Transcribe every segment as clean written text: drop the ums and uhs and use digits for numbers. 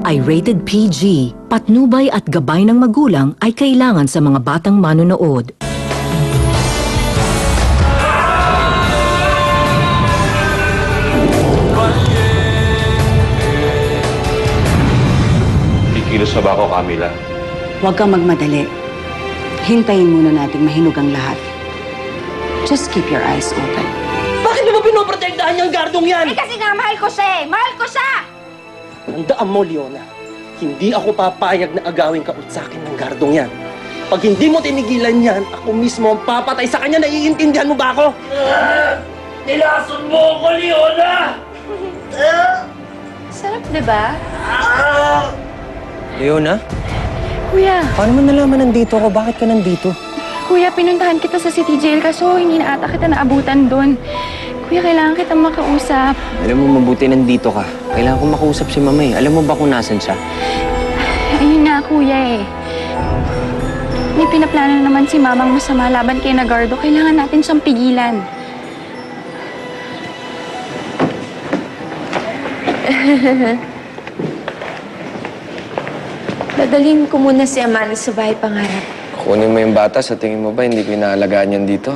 ay rated PG. Patnubay at gabay ng magulang ay kailangan sa mga batang manonood. Kikilos na ba ako, Camila? Huwag kang magmadali. Hintayin muna nating mahinog ang lahat. Just keep your eyes open. Bakit mo ba pinoprotektahan niyang gardong yan? Eh kasi nga, mahal ko siya eh! Mahal ko siya! Tandaan mo, Leona. Hindi ako papayag na agawin ka sa akin ng gardong yan. Pag hindi mo tinigilan yan, ako mismo ang papatay sa kanya. Naiintindihan mo ba ako? Nilason mo ako, Leona! Sarap, diba? Leona, Kuya, paano mo nalaman nandito ako? Bakit ka nandito? Kuya, pinuntahan kita sa City Jail kaso hindi na ata kita naabutan doon. Kuya, kailangan kitang makausap. Alam mo, mabuti nandito ka. Kailangan ko makausap si Mama eh. Alam mo ba kung nasan siya? Ayun nga, Kuya eh. May pinaplano naman si Mamang masama laban kay Nagardo. Kailangan natin siyang pigilan. Dadalhin ko muna si Amanda sa bahay pangarap. Kunin mo yung bata. Sa tingin mo ba hindi ko inaalagaan yan dito?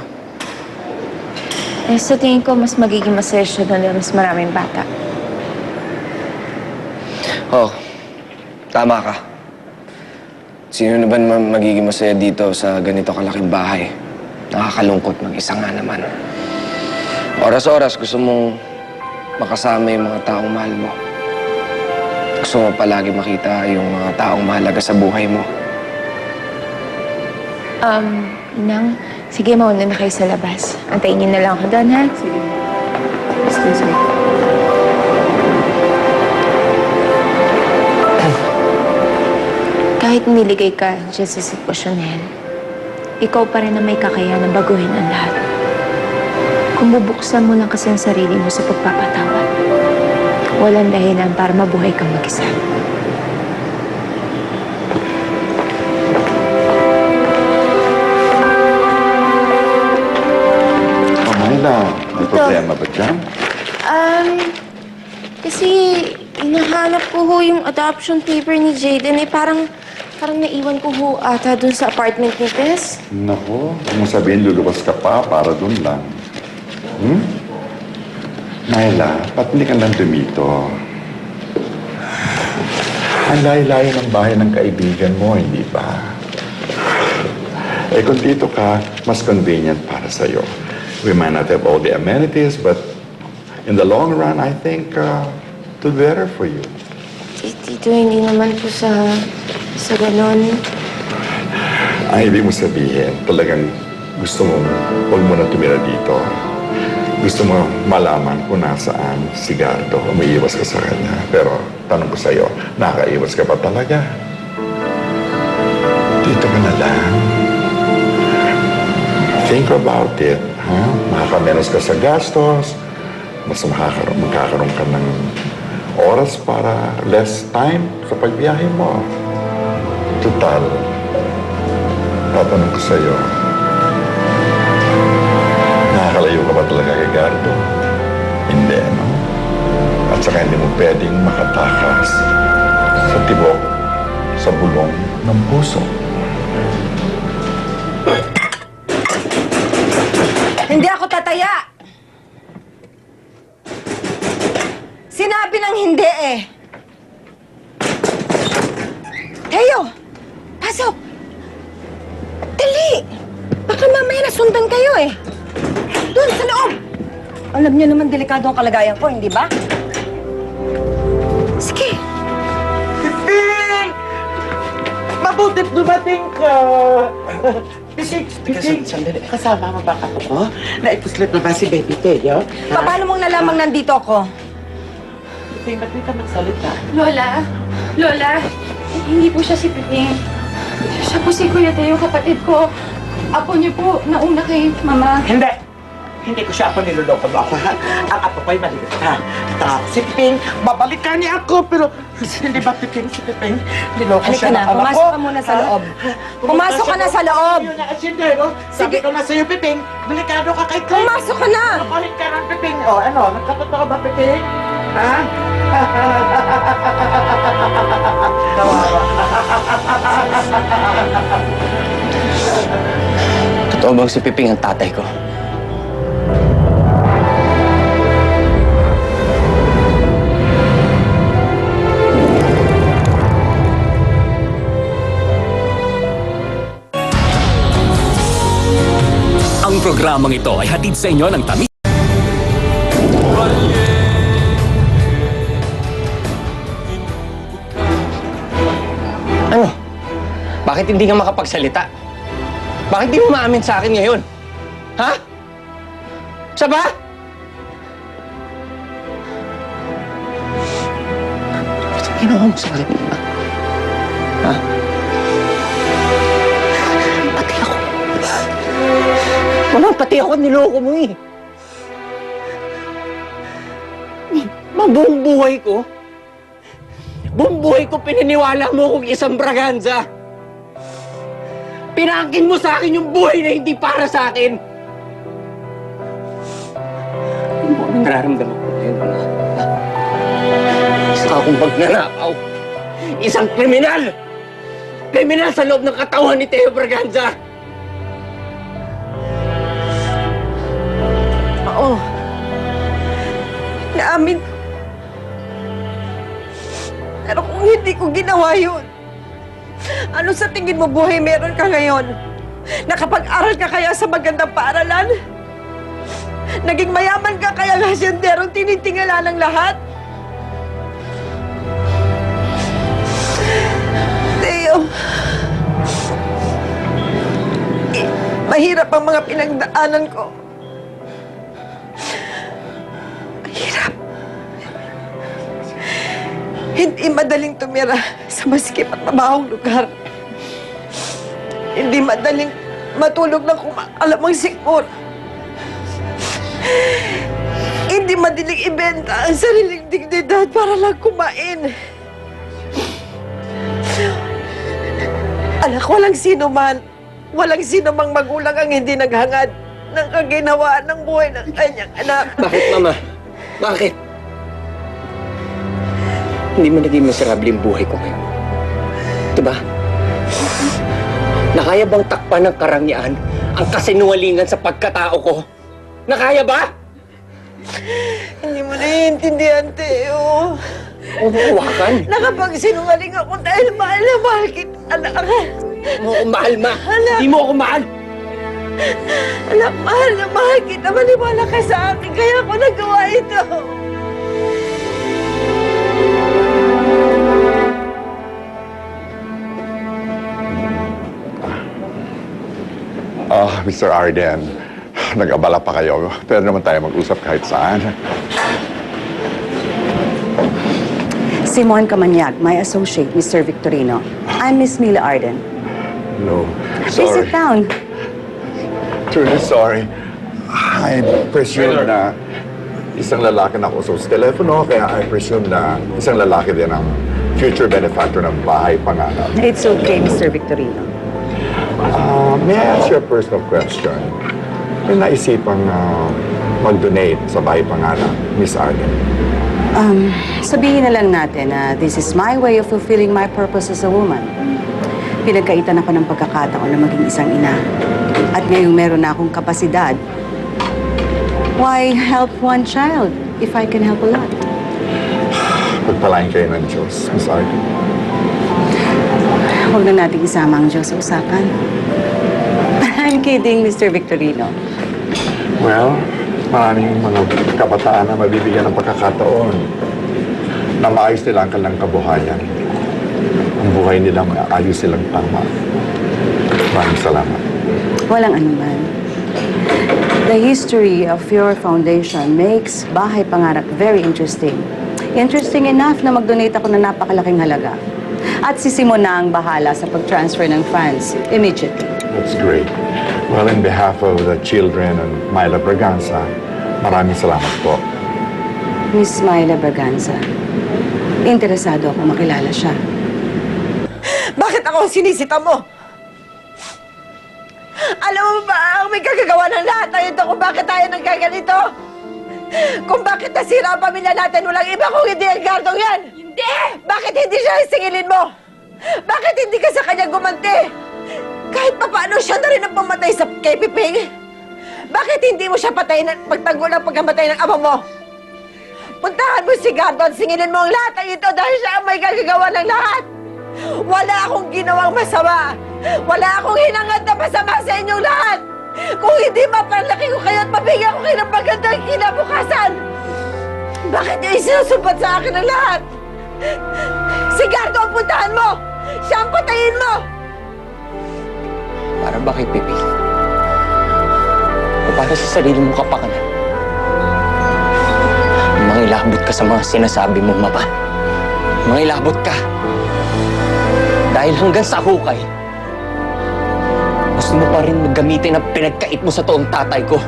Eh, sa tingin ko, mas magiging masaya siya doon mas maraming bata. Oh, tama ka. Sino na ba magiging masaya dito sa ganito kalaking bahay? Nakakalungkot mag-isa nga naman. Oras-oras gusto mong makasama yung mga taong mahal mo. Gusto mo palagi makita yung mga taong mahalaga sa buhay mo. Inang, sige, mauna na kayo sa labas. Antayin niyo na lang ako doon, ha? Sige. Excuse me. Kahit niligay ka dyan sa sitwasyon na yan, ikaw pa rin na may kakayanan baguhin ang lahat. Kung bubuksan mo lang kasi ang sarili mo sa pagpapatawad, walang dahilan para mabuhay kang mag-isa. Amanda, may problema ba dyan? Kasi hinahanap ko ho yung adoption paper ni Jaden. Eh, parang naiwan ko ho ata dun sa apartment ni Tess. Naku, kung mo sabihin luluwas ka pa para dun lang. Naila, ba't hindi ka lang dumito? Ang layo-layo ng bahay ng kaibigan mo, hindi ba? Eh kung dito ka, mas convenient para sa'yo. We might not have all the amenities, but in the long run, I think it'll be better for you. Tito, hindi naman po sa ganon. Ang ibig mo sabihin, talagang gusto mong huwag mo na tumira dito. Gusto mo malaman kung nasaan si Gardo, umiiwas ka sa kanya. Pero tanong ko sa'yo, nakaiwas ka pa talaga? Dito ka na lang. Think about it. Huh? Makakamenos ka sa gastos, mas magkakaroon ka ng oras para less time sa pagbiyahe mo. Total, tatanong ko sa'yo, nakakalayo ka ba talaga kay Gardo? Hindi, no? At saka hindi mo pwedeng makatakas sa tibok, sa bulong ng puso. Hindi ako tataya! Sinabi ng hindi eh! Teo! Pasok! Dali! Baka mamaya nasundan kayo eh! Doon sa loob! Alam niyo naman delikado ang kalagayan ko, hindi ba? Sige! Piping! Mabuti't dumating ka! Piping, Sandali, kasama mo ba ako ko? Naipuslit na ba si Baby Teo? Paano mong nalamang nandito ako? Piping, ba't di ka magsalita? Lola! Lola! Hindi po siya si Piping. Siya po si Kuya Teo, kapatid ko. Apo niyo po, nauna kay Mama. Hindi! Hindi ko siya ako niloloko mo ako, ha? Ang apo ko'y maliit, ha? At si Piping, babalikan niya ako, pero hindi ba Piping si Piping? Niloko Halika siya na, ng anak ko. pumasok ka muna sa loob. Pumasok ka na sa loob! Yun na, asyendero. Sabi ko na sa'yo, Piping, delikado ka kay Clay. Pumasok ka na! Babalik ka ng Piping. O, ano, nagkatotoo ba, Piping? Ha? Totoo bang si Piping ang tatay ko? Ang programang ito ay hatid sa inyo ng tamis. Ano? Bakit hindi ka makapagsalita? Bakit di mo maamin sa akin ngayon? Ha? Siya ba? Ba't ang ginawa mo sa akin? Ha? Pati ako. Mama, pati ako niloko mo eh. Buong buhay ko pininiwala mo kung isang braganza. Pinangkin mo sa akin yung buhay na hindi para sa akin. Ano mo ang nararamdaman ko ngayon, mga? Isa akong magnanakaw. Isang kriminal! Kriminal sa loob ng katawan ni Teo Braganza! Oo. Naamin ko. Pero kung hindi ko ginawa yun, ano sa tingin mo buhay meron ka ngayon? Nakapag-aral ka kaya sa magandang paaralan? Naging mayaman ka kaya hasyendero tinitingala ng lahat? Teo, mahirap ang mga pinagdaanan ko. Mahirap. Hindi madaling tumira sa masikip at mabahong lugar. Hindi madaling matulog ng kumakalamang sikmur. Hindi madaling ibenta ang sariling dignidad para lang kumain. Anak, walang sino mang magulang ang hindi naghangad ng kaginawaan ng buhay ng kanyang anak. Bakit, Mama? Bakit? Hindi mo naging miserable yung buhay ko ngayon. Diba? Nakaya bang takpan ng karangyaan ang kasinungalingan sa pagkatao ko? Nakaya ba? Hindi mo naiintindihan, Teo. Umuwakan. Nakapagsinungaling ako dahil mahal na mahal kita, anak. Hindi mo ako mahal, Ma. Anak. Hindi mo ako mahal. Anak, mahal na mahal kita. Maniwala ka sa akin, kaya ako nagawa ito. Mr. Arden, nag-abala pa kayo. Pwede naman tayo mag-usap kahit saan. Simon Camanyag, my associate, Mr. Victorino. I'm Miss Mila Arden. No, Please sit down. Truly sorry. I presume na isang lalaki na uso sa telepono, kaya I presume na isang lalaki din ang future benefactor ng bahay panganap. It's okay, Mr. Victorino. May I ask you a personal question? May naisipang mag-donate sa bahay panganap, Miss Arden? Sabihin na lang natin na this is my way of fulfilling my purpose as a woman. Pinagkaitan ako ng pagkakataon na maging isang ina. At ngayong meron na akong kapasidad, why help one child if I can help a lot? Pagpalain kayo ng Diyos, Miss Arden. Huwag na natin isama ang Diyos sa usapan. I'm kidding, Mr. Victorino. Well, maraming mga kabataan na mabibigyan ng pagkakataon na maayos nila ang kanilang kabuhayan. Ang buhay nila maayos silang tama. Maraming salamat. Walang anuman. The history of your foundation makes Bahay Pangarap very interesting. Interesting enough na mag-donate ako ng napakalaking halaga. At si Simon na ang bahala sa pag-transfer ng funds immediately. That's great. Well, in behalf of the children and Myla Braganza, maraming salamat po. Miss Myla Braganza, interesado ako makilala siya. Bakit ako ang sinisita mo? Alam mo ba ang may kagagawa ng lahat na ito kung bakit tayo nagkaganito? Kung bakit nasira ang pamilya natin, walang iba kung hindi ang gardong yan! Hindi! Bakit hindi siya singilin mo? Bakit hindi ka sa kanya gumanti? Kahit papaano siya na rin ang pumatay sa kay Piping. Bakit hindi mo siya patayin at pagtanggol ang pagkamatay ng ama mo? Puntahan mo si Gardo at singilin mo ang lahat ng ito dahil siya ang may gagagawa ng lahat. Wala akong ginawang masama. Wala akong hinangad na masama sa inyong lahat. Kung hindi mapanlaki ko kayo at mabigyan ko kayo ng magandang kinabukasan. Bakit niyo isinusumpat sa akin ang lahat? Si Gardo ang puntahan mo! Siya ang patayin mo! Para ba kay Pipi? O para sa sarili mong kapakanan? Mangilabot ka sa mga sinasabi mong mapa. Mangilabot ka. Dahil hanggang sa hukay, gusto mo pa rin maggamitin ang pinagkait mo sa toong tatay ko.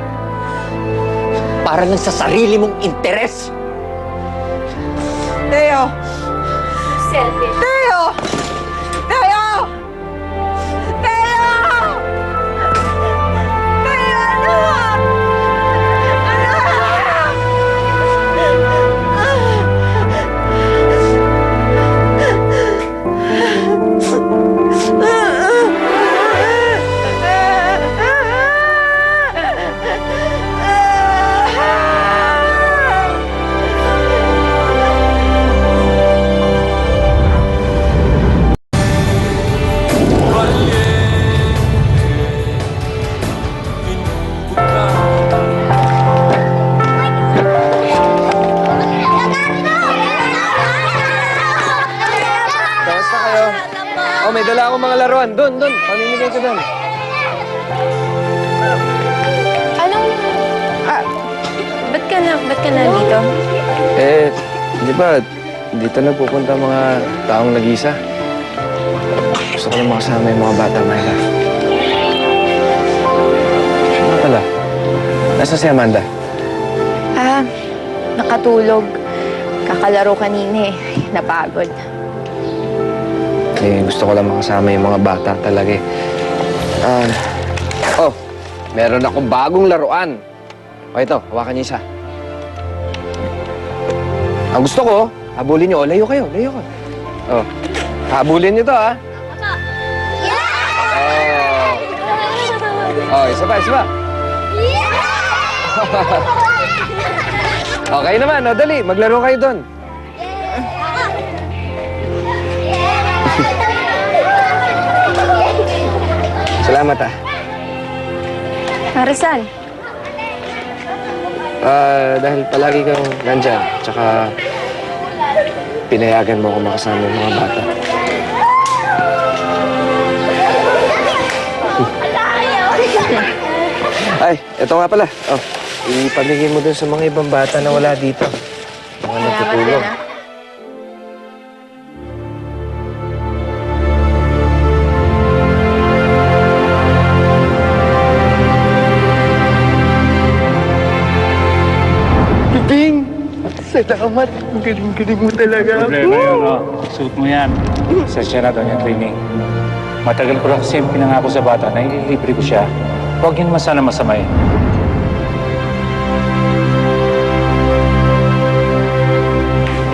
Para lang sa sarili mong interes. Teo! Selfish. Teo! Teo! Teo! Teo, anak! Anak! Kamusta kayo? Oh, may dala akong mga laruan. Doon. Pamimigay ko doon. Anong... ba't ka na dito? Eh, di ba, dito na pupunta mga taong nag-isa. Gusto ko lang makasama yung mga bata, Myla. Siya nga pala. Nasaan si Amanda? Nakatulog. Kakalaro kanina eh. Napagod. Eh, gusto ko lang makasama yung mga bata talaga eh. Oh, meron akong bagong laruan. O ito, hawakan niyo isa. Ang gusto ko, habulin niyo. O, layo kayo. Oh, habulin niyo to, ha? Oh, isa pa. Okay naman, o, dali. Maglaro kayo doon. Salamat, ah. Marisal, Dahil palagi kang nandyan, tsaka pinayagan mo ako makasama yung mga bata. Ay, eto nga pala. Oh, ipamigay mo dun sa mga ibang bata na wala dito. Mga salamat din nagtutulong. ah. Piping! Salamat. Ang galing-galing mo talaga. Problema yun, no? Suot mo yan. Sesya na doon yung training. Matagal ko lang kasi pinangako sa bata na ililibre ko siya. Huwag yun sana masamay.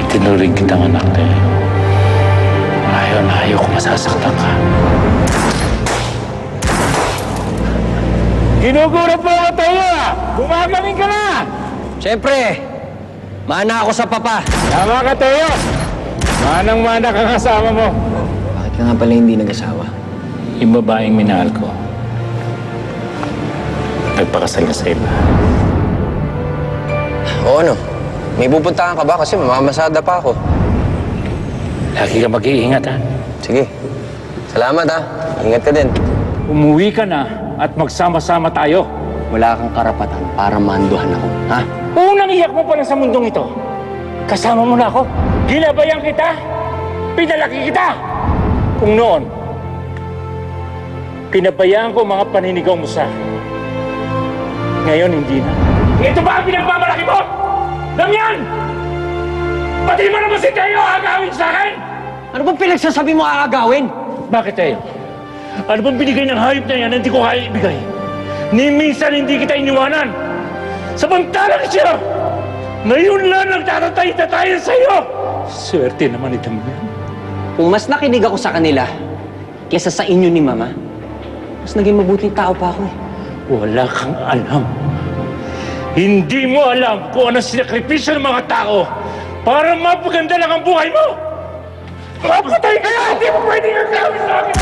Itinuring kitang anak eh. Ayaw ko masasaktan ka. Ginugurat mo ako tayo ah! Gumagaling ka na! Siyempre, mana ako sa papa. Tama ka, Teo! Manang-mana ka kasama mo. Bakit ka nga pala hindi nag-asawa? Yung babaeng minahal ko, nagpakasal na sa iba. Oo, ano? May pupuntahan ka ba? Kasi mamamasada pa ako. Lagi ka mag-iingat, ha? Sige. Salamat, ha? Ingat ka din. Umuwi ka na at magsama-sama tayo. Wala kang karapatan para manduhan ako, ha? Unang iyak mo pa lang sa mundong ito. Kasama mo na ako. Ginabayan kita. Pinalaki kita. Kung noon, pinabayaan ko mga paninigaw mo sa akin. Ngayon, hindi na. Ito ba ang pinagmamalaki mo? Damian! Pati mo naman si Teo agawin sa akin! Ano bang pinagsasabi mo aagawin? Bakit, Teo? Ano bang binigay ng hayop na yan na hindi ko kaya ibigay? Ni minsan hindi kita iniwanan. Samantalang siya, ngayon lang nagtatatay-tatayan sa'yo. Swerte naman ni Damian. kung mas nakinig ako sa kanila kesa sa inyo ni Mama, mas naging mabuting tao pa ako eh. Wala kang alam. Hindi mo alam kung anong sinakripisyo ng mga tao para mapaganda lang ang buhay mo! Mapatay ka na! Hindi mo pwedeng gagawin sa akin!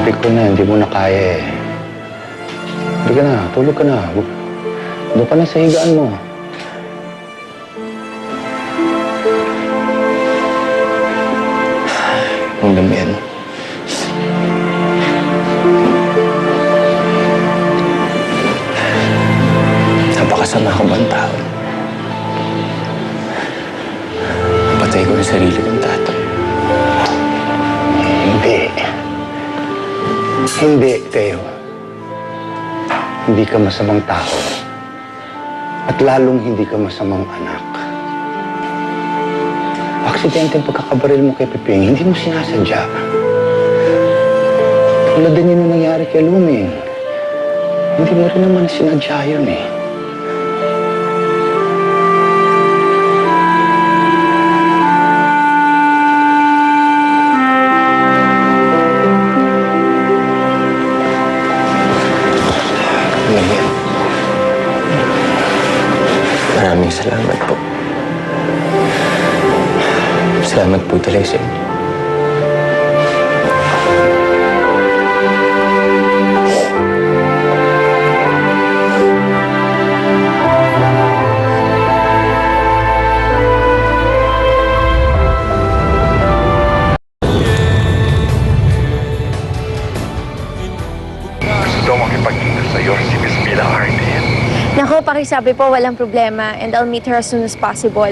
Sabi ko na, hindi mo na kaya eh. Hindi ka na, tulog ka na. Doon ka na sa higaan mo. Ang dami yan. Napakasama ka bang tao? Patay ko na sarili kong tatay. Hindi. Hindi, Teo. Hindi ka masamang tao. At lalong hindi ka masamang anak. Aksidente ang pagkakabaril mo kay Piping, hindi mo sinasadya. Tulad din yun yung nangyari kay Luming. Hindi mo rin naman sinadya yun eh. Maraming salamat po. Salamat po talaga sa inyo. Gusto makipagkita sa'yo si Miss Mila Hardin. Nako, pakisabi po, walang problema. And I'll meet her as soon as possible.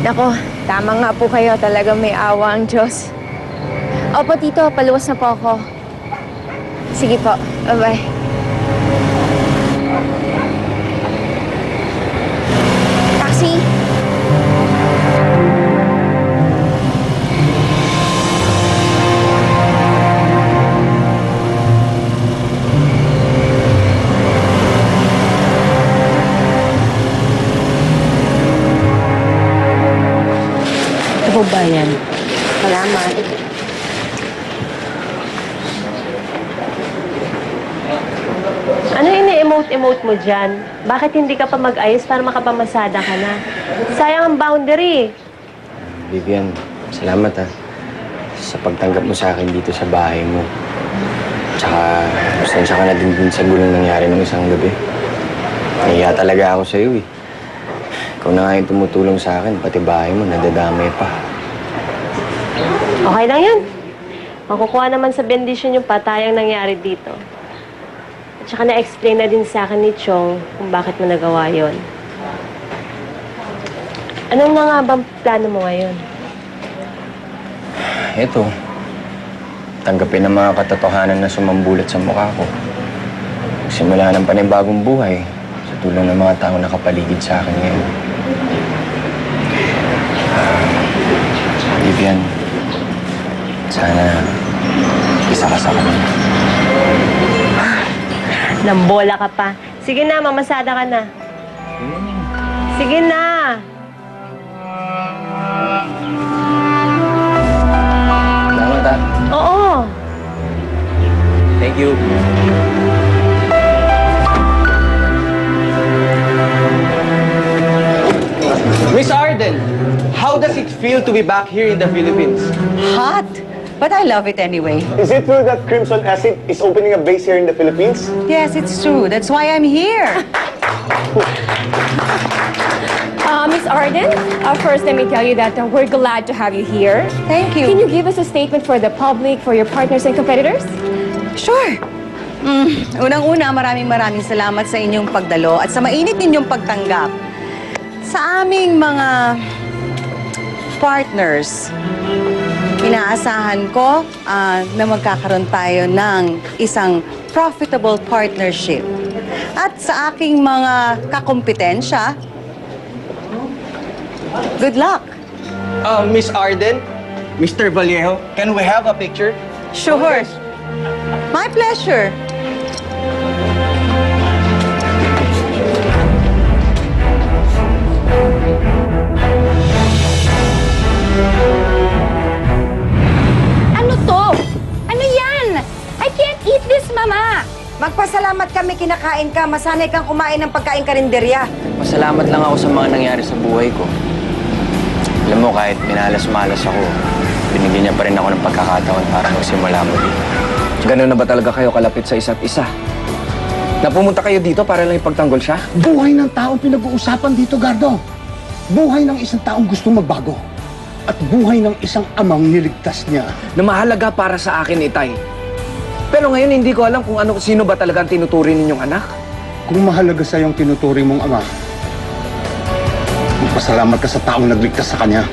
Nako, tama nga po kayo. Talagang may awa ang Diyos. Opo, Tito. Paluwas na po ako. Sige po. Bye-bye. Taxi! Ito po ba yan? Salamat. Ano ini-emote-emote mo dyan? Bakit hindi ka pa mag-ayos para makapamasada ka na? Sayang ang boundary. Vivian, salamat ha. Sa pagtanggap mo sa akin dito sa bahay mo. Tsaka, pasensya ka na din sa gulong nangyari ng isang gabi. Nahiya talaga ako sa'yo eh. Ikaw na nga yung tumutulong sa akin, pati bahay mo, nadadamay pa. Okay lang yan. Makukuha naman sa bendisyon yung patayang nangyari dito. At saka na-explain na din sa akin ni Chong kung bakit mo nagawa yon. Anong na nga bang plano mo ngayon? Eto, tanggapin ang mga katotohanan na sumambulat sa mukha ko. Simula ng panibagong buhay sa tulong ng mga tao nakapaligid sa akin ngayon. Vivian, sana isa ka sa kanila. Nambola ka pa. Sige na, mamasada ka na. Sige na! Salamat ha. Oo! Thank you. Miss Arden, how does it feel to be back here in the Philippines? Hot! But I love it anyway. Is it true that Crimson Acid is opening a base here in the Philippines? Yes, it's true. That's why I'm here. Miss Arden, first let me tell you that we're glad to have you here. Thank you. Can you give us a statement for the public, for your partners and competitors? Sure. Unang-una, maraming salamat sa inyong pagdalo at sa mainit ninyong pagtanggap sa aming mga partners. Inaasahan ko na magkakaroon tayo ng isang profitable partnership. At sa aking mga kakompetensya, good luck. Miss Arden, Mr. Vallejo, can we have a picture? Sure. My pleasure. Ano to? Ano yan? I can't eat this, Mama! Magpasalamat kami kinakain ka. Masanay kang kumain ng pagkain karinderya. Pasalamat lang ako sa mga nangyari sa buhay ko. Alam mo, kahit minalas-malas ako, binigyan niya pa rin ako ng pagkakataon para magsimula muli. Ganun na ba talaga kayo kalapit sa isa't isa? Napumunta kayo dito para lang ipagtanggol siya? Buhay ng taong pinag-uusapan dito, Gardo. Buhay ng isang taong gusto magbago. At buhay ng isang amang niligtas niya. Na mahalaga para sa akin, Itay. Pero ngayon hindi ko alam kung sino ba talaga ang tinuturing ninyong anak. Kung mahalaga sa iyong tinuturing mong ama, magpasalamat ka sa taong nagligtas sa kanya.